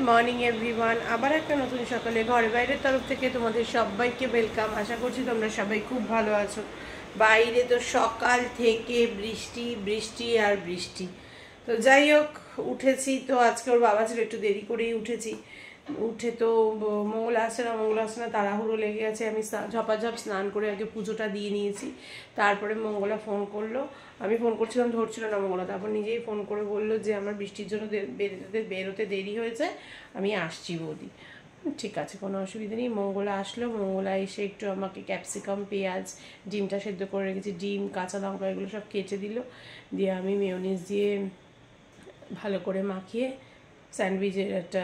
Morning everyone. আবার একটা নতুন সকালে ঘর বাইরের তরফ থেকে তোমাদের সবাইকে ওয়েলকাম। আশা করছি তোমরা সবাই খুব ভালো আছো। বাইরে তো সকাল থেকে বৃষ্টি বৃষ্টি আর বৃষ্টি। তো যাই হোক, উঠেছি তো আজকে ওর বাবা ছিল, একটু দেরি করেই উঠেছি। উঠে তো মঙ্গল আসছে না তাড়াহুড়ো লেগে গেছে। আমি ঝপাঝপ স্নান করে আগে পুজোটা দিয়ে নিয়েছি। তারপরে মঙ্গলা ফোন করলো, আমি ফোন করছিলাম ধরছিল না মঙ্গলা, তারপর নিজেই ফোন করে বললো যে আমার বৃষ্টির জন্য বেরোতে দেরি হয়েছে, আমি আসছি বৌদি। ঠিক আছে, কোনো অসুবিধা নেই। মঙ্গলা আসলো, মঙ্গলা এসে একটু আমাকে ক্যাপসিকাম, পেঁয়াজ, ডিমটা সেদ্ধ করে রেখেছি, ডিম, কাঁচা লঙ্কা এগুলো সব কেটে দিল। দিয়ে আমি মেয়োনিজ দিয়ে ভালো করে মাখিয়ে স্যান্ডউইচের একটা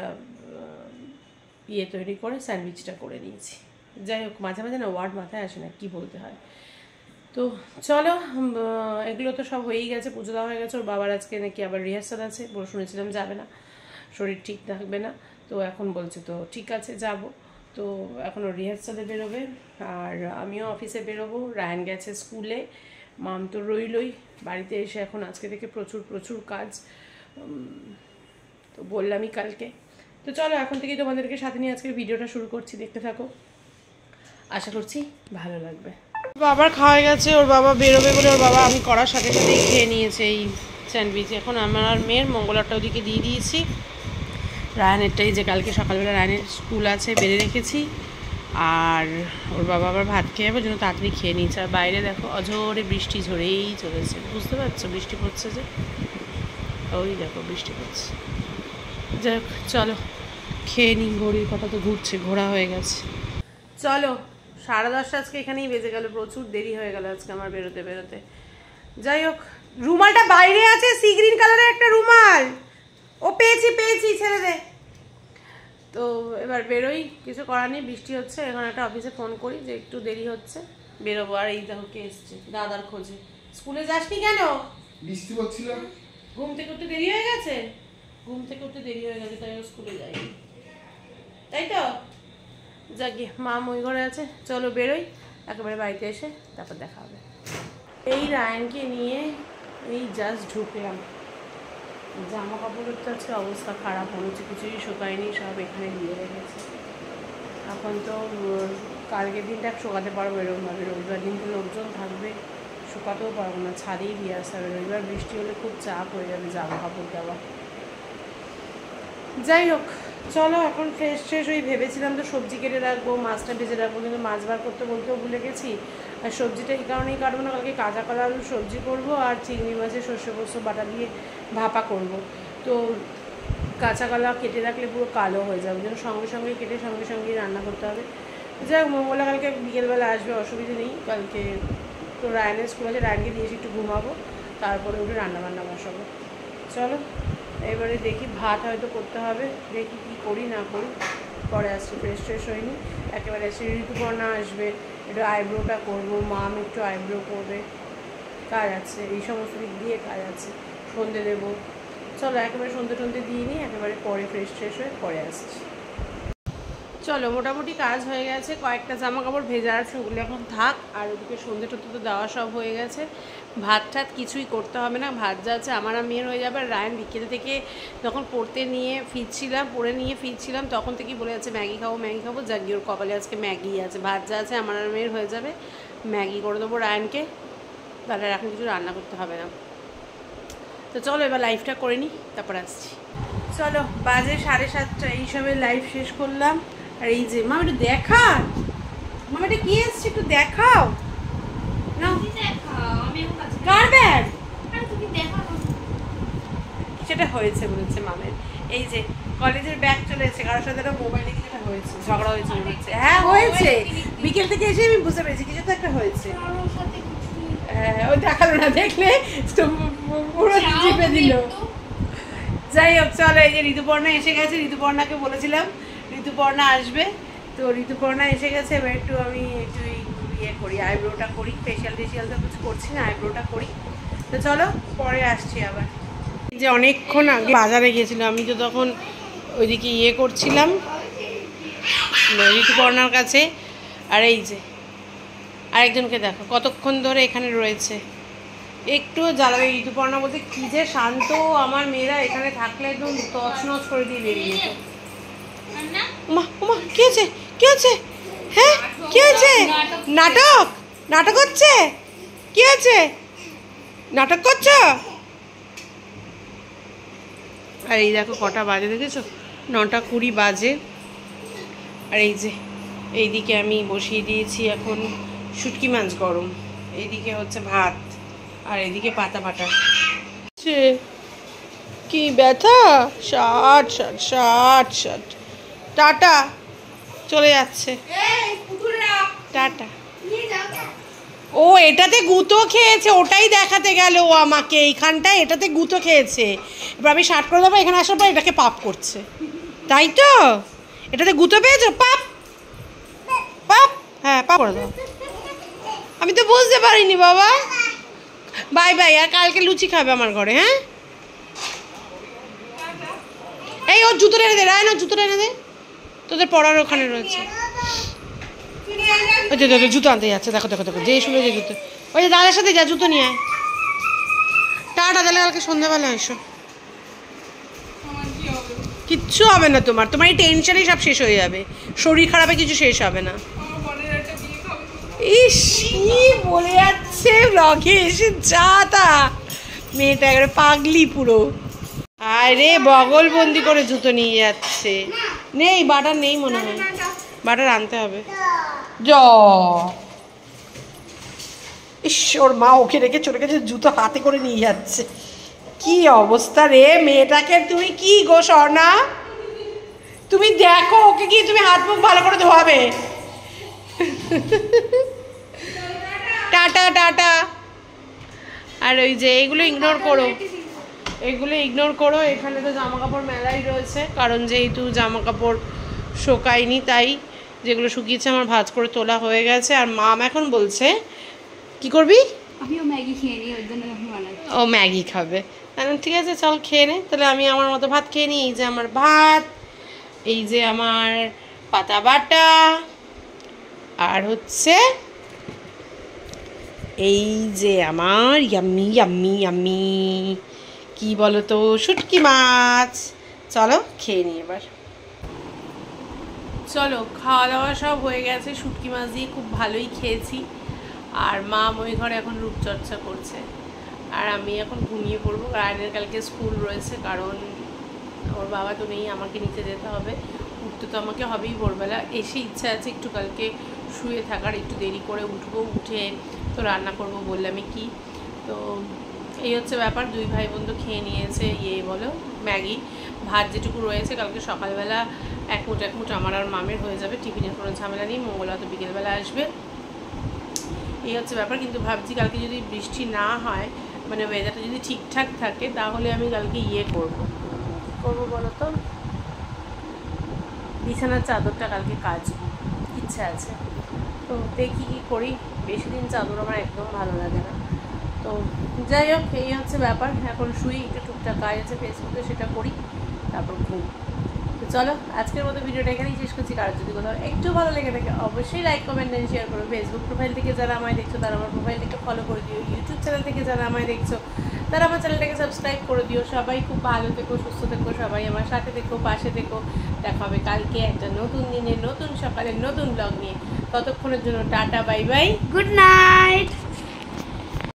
ইয়ে তৈরি করে স্যান্ডউইচটা করে নিয়েছি। যাই হোক, মাঝে মাঝে না ওয়ার্ড মাথায় আসে না কি বলতে হয়। তো চলো, এগুলো তো সব হয়েই গেছে, পুজো দেওয়া হয়ে গেছে। ওর বাবার আজকে নাকি আবার রিহার্সাল আছে, শুনেছিলাম যাবে না, শরীর ঠিক থাকবে না। তো এখন বলছে তো ঠিক আছে যাব। তো এখন ওর রিহার্সালে বেরোবে আর আমিও অফিসে বেরোবো। রায়ান গেছে স্কুলে, মাম তো রইলই। বাড়িতে এসে এখন আজকে থেকে প্রচুর প্রচুর কাজ, তো বললামই কালকে। তো চলো, এখন থেকেই তোমাদেরকে সাথে নিয়ে আজকের ভিডিওটা শুরু করছি, দেখতে থাকো, আশা করছি ভালো লাগবে। বাবার খাওয়া গেছে, ওর বাবা বেরোবে বলে ওর বাবা আমি করার সাথে সাথেই খেয়ে নিয়েছে এই স্যান্ডউইচ। এখন আমার আর মেয়ের মঙ্গলারটা ওদিকে দিয়ে দিয়েছি, রায়ানেরটাই যে কালকে সকালবেলা রায়ানের স্কুল আছে বেড়ে রেখেছি। আর ওর বাবা আবার ভাত খেয়ে যাবে, জন্য তাড়াতাড়ি খেয়ে নিয়েছে। আর বাইরে দেখো অঝোরে বৃষ্টি ঝরেই চলেছে, বুঝতে পারছো বৃষ্টি পড়ছে যে, ওই দেখো বৃষ্টি পড়ছে। যাই হোক চলো খেয়ে নিই, ঘড়ির কথা তো ঘুরছে, ঘোরা হয়ে গেছে। চলো, 10:30 আজকে এখানেই বেজে গেল, প্রচুর দেরি হয়ে গেল আজকে আমার বেরোতে বেরোতে। যাই হোক, রুমালটা বাইরে আছে, সি গ্রিন কালারের একটা রুমাল, ও পেয়েছি ছেড়ে দে। তো এবার বেরোই, কিছু করার নেই, বৃষ্টি হচ্ছে। এখন একটা অফিসে ফোন করি যে একটু দেরি হচ্ছে, বেরোবো। আর এই দেখো কে এসছে, দাদার খোঁজে। স্কুলে যাসনি কেন? বৃষ্টি পড়ছিল, ঘুম থেকে উঠতে দেরি হয়ে গেছে, তাই ও স্কুলে যায়নি, তাই তো। যাকে মা ওই ঘরে আছে, চলো বেরোই, একেবারে বাড়িতে এসে তারপর দেখা হবে। এই রায়ানকে নিয়ে এই জাস্ট ঢুকলাম, জামা কাপড়ের তো আজকে অবস্থা খারাপ, মনে হচ্ছে কিছুই শুকায়নি, সব এখানে দিয়ে রেখেছে। এখন তো কালকের দিনটা শুকাতে পারবো এরকমভাবে, রবিবার দিন তো লোকজন থাকবে, শুকাতেও পারবো না, ছাদেই দিয়ে আসতে হবে। রবিবার বৃষ্টি হলে খুব চাপ হয়ে যাবে জামা কাপড় দেওয়া। যাই হোক চলো, এখন ফ্রেশ হয়ে ভেবেছিলাম তো সবজি কেটে রাখবো, মাছটা ভেজে রাখবো, কিন্তু মাছ বার করতে বলতেও ভুলে গেছি। আর সবজিটা এই কারণেই কাটবো না, কালকে কাঁচা কলা আলুর সবজি করবো আর চিংড়ি মাছের সর্ষে পোস্ত বাটা দিয়ে ভাপা করব। তো কাঁচা কলা কেটে রাখলে পুরো কালো হয়ে যাবে, যেন সঙ্গে সঙ্গে কেটে সঙ্গে সঙ্গেই রান্না করতে হবে। যাই হোক, মঙ্গলা কালকে বিকেলবেলা আসবে, অসুবিধা নেই। কালকে তো রায়ানের স্কুল আছে, রায়ানকে দিয়েছি একটু ঘুমাবো, তারপরে উঠে রান্নাবান্না বসাবো। চলো এবারে দেখি, ভাত হয়তো করতে হবে, দেখি কী করি না করি, পরে আসছি। ফ্রেশ হয়নি, একেবারে আসছি। ঋতুপর্ণা আসবে, একটু আইব্রোটা করবো, মাম একটু আইব্রো করবে, কাজ আছে, এই সমস্ত দিক দিয়ে কাজ আছে। সন্ধে দেবো, চলো একেবারে সন্ধে দিয়ে নিই, একেবারে পরে ফ্রেশ হয়ে পরে আসছি। চলো, মোটামুটি কাজ হয়ে গেছে, কয়েকটা জামা কাপড় ভেজা আছে, ওগুলো এখন থাক। আর ওদিকে সন্ধে টন্ধে তো দেওয়া সব হয়ে গেছে, ভাত টাত কিছুই করতে হবে না, ভাত যা আছে আমার আর মেয়ের হয়ে যাবে। আর রায়ান বিকেল থেকে যখন পড়ে নিয়ে ফিরছিলাম তখন থেকেই বলে যাচ্ছে ম্যাগি খাবো। জাগিয়ে ওর কপালে আজকে ম্যাগি আছে, ভাত যা আছে আমার আর মেয়ের হয়ে যাবে, ম্যাগি করে দেবো রায়ানকে, তাহলে আর এখন কিছু রান্না করতে হবে না। তো চলো এবার লাইভটা করে নিই, তারপর আসছি। চলো, বাজে 7:30, এই সবে লাইভ শেষ করলাম। আর এই যে মামা একটু দেখা, মামা এটা কি এসছে একটু দেখাও না, কার ব্যাগ সেটা হয়েছে বলেছে মামের। এই যে কলেজের ব্যাগ চলে এসেছে, কারোর সাথে একটা মোবাইলে কিছু একটা হয়েছে, ঝগড়া হয়েছে মনে হচ্ছে। হ্যাঁ হয়েছে, বিকেল থেকে এসে আমি বুঝতে পেরেছি কিছু তো একটা হয়েছে। হ্যাঁ, ওই দেখালো না, দেখলে পুরো চিপে দিল। যাই হোক চলো, এই যে ঋতুপর্ণা এসে গেছে, ঋতুপর্ণাকে বলেছিলাম ঋতুপর্ণা আসবে, তো ঋতুপর্ণা এসে গেছে। এবার একটু আমি একটু ইয়ে করি, আইব্রোটা করি, ফেশিয়াল তো কিছু করছি না, আইব্রোটা করি। তো চলো পরে আসছি আবার। যে অনেকক্ষণ আগে বাজারে গিয়েছিলাম, আমি তো তখন ওইদিকে ইয়ে করছিলাম ঋতুপর্ণার কাছে। আর এই যে আরেকজনকে দেখো কতক্ষণ ধরে এখানে রয়েছে, একটু জ্বালাবে। ঋতুপর্ণা বলতে কি যে শান্ত, আমার মেয়েরা এখানে থাকলে একদম তছনছ করে দিয়ে বেরিয়ে যেত। মা মা কি হয়েছে কি হয়েছে? হ্যাঁ কি হয়েছে? নাটক নাটক হচ্ছে? কি হয়েছে? নাটক করছো? আর এই দেখো কটা বাজে দেখেছো, 9:20 বাজে। আর এই যে এইদিকে আমি বসিয়ে দিয়েছি এখন শুটকি মাছ গরম, এইদিকে হচ্ছে ভাত, আর এইদিকে পাতা বাটা। কি ব্যথা? 60 টাটা, চলে যাচ্ছে টাটা। ও এটাতে গুঁতো খেয়েছে, ওটাই দেখাতে গেল ও আমাকে, এইখানটায় এটাতে গুঁতো খেয়েছে। এবার আমি 60 করে দেবো, এখানে আসার পর এটাকে পাপ করছে, তাই তো? এটাতে গুঁতো পেয়েছো? পাপ পাপ, হ্যাঁ পাপ করে দাও। আমি তো বুঝতে পারিনি বাবা। বাই বাই, আর কালকে লুচি খাবে আমার ঘরে। হ্যাঁ এই ওর জুতো এনে দে, রায় না জুতো এনে দে, তোদের পড়ার ওখানে রয়েছে। ওই যে জুতো আনতে যাচ্ছে, দেখো দেখো দেখো, যে শুনে যে জুতো, ওই যে দাদার সাথে যা, জুতো নিয়ে আয়। টাটা, তাহলে কালকে সন্ধ্যাবেলা এসো। কিচ্ছু হবে না তোমার, তোমার এই টেনশনই সব শেষ হয়ে যাবে, শরীর খারাপে কিছু শেষ হবে না। ইস কি বলে যাচ্ছে ব্লগে এসে, যা তা মেয়েটা একবারে পাগলি পুরো। আরে বগল বন্দি করে জুতো নিয়ে যাচ্ছে। নেই বাটার, নেই মনে হয়, বাটার আনতে হবে। ইস ওর মা ওকে রেখে চলে গেছে, জুতো হাতে করে নিয়ে যাচ্ছে। কি অবস্থা রে মেয়েটাকে, তুমি কি গো স্বর্ণা, তুমি দেখো ওকে, কি তুমি হাত মুখ ভালো করে ধোয়াবে। Tata tata. আর ওই যে এগুলো ইগনোর করো, এগুলো ইগনোর করো। এখানে তো জামা কাপড় মেলাই রয়েছে, কারণ যেহেতু জামা কাপড় শোকায়নি, তাই যেগুলো শুকিয়েছে আমার ভাঁজ করে তোলা হয়ে গেছে। আর মাম এখন বলছে কি করবি? আমিও ম্যাগি খেয়ে নিই, ওর জন্য বানাচ্ছি। ও ম্যাগি খাবে, ঠিক আছে চল খেয়ে নে। তাহলে আমি আমার মতো ভাত খেয়ে নিই। এই যে আমার ভাত, এই যে আমার পাতা বাটা, আর হচ্ছে এই যে আমার ইয়াম্মি ইয়াম্মি ইয়াম্মি কি বলো তো, শুটকি মাছ। চলো খেয়ে নিই এবার। চলো খাওয়া দাওয়া সব হয়ে গেছে, শুটকি মাছ দিয়ে খুব ভালোই খেয়েছি। আর মা ওই ঘরে এখন রূপচর্চা করছে, আর আমি এখন ঘুমিয়ে পড়বো। রায়নের কালকে স্কুল রয়েছে, কারণ ওর বাবা তো নেই, আমাকে নিতে যেতে হবে। উঠতে তো আমাকে হবেই ভোরবেলা, এসে ইচ্ছা আছে একটু কালকে শুয়ে থাকার, একটু দেরি করে উঠবো, উঠে তো রান্না করব বললামই কি। তো এই হচ্ছে ব্যাপার। দুই ভাই বোন তো খেয়ে নিয়েছে বলো ম্যাগি, ভাত যেটুকু রয়েছে কালকে সকালবেলা এক মুঠ আমার আর মামের হয়ে যাবে, টিফিনের কোনো ঝামেলা নেই। মঙ্গলবার তো বিকেলবেলা আসবে, এই হচ্ছে ব্যাপার। কিন্তু ভাবছি কালকে যদি বৃষ্টি না হয়, মানে ওয়েদারটা যদি ঠিকঠাক থাকে, তাহলে আমি কালকে করবো বলো তো, বিছানার চাদরটা কালকে কাচবো, ইচ্ছা আছে। তো দেখি কী করি, বেশি দিন চাদর আমার একদম ভালো লাগে না। তো যাই হোক, এই হচ্ছে ব্যাপার। এখন শুই, একটু টুকটাক কাজ আছে ফেসবুকে, সেটা করি, তারপর ঘুম। তো চলো আজকের মতো ভিডিওটা এখানেই শেষ করছি। কারোর যদি কোথাও একটু ভালো লেগে থাকে অবশ্যই লাইক কমেন্ট এন্ড শেয়ার করো। ফেসবুক প্রোফাইল থেকে যারা আমায় দেখছো তারা আমার প্রোফাইলটাকে ফলো করে দিও। ইউটিউব চ্যানেল থেকে যারা আমায় দেখছো তারা আমার চ্যানেলটাকে সাবস্ক্রাইব করে দিও। সবাই খুব ভালো থেকো, সুস্থ থেকো, সবাই আমার সাথে থেকো, পাশে থেকো। দেখা হবে কালকে একটা নতুন দিনে, নতুন সকালে, নতুন ব্লগ নিয়ে। ততক্ষণের জন্য tata, bye bye, good night.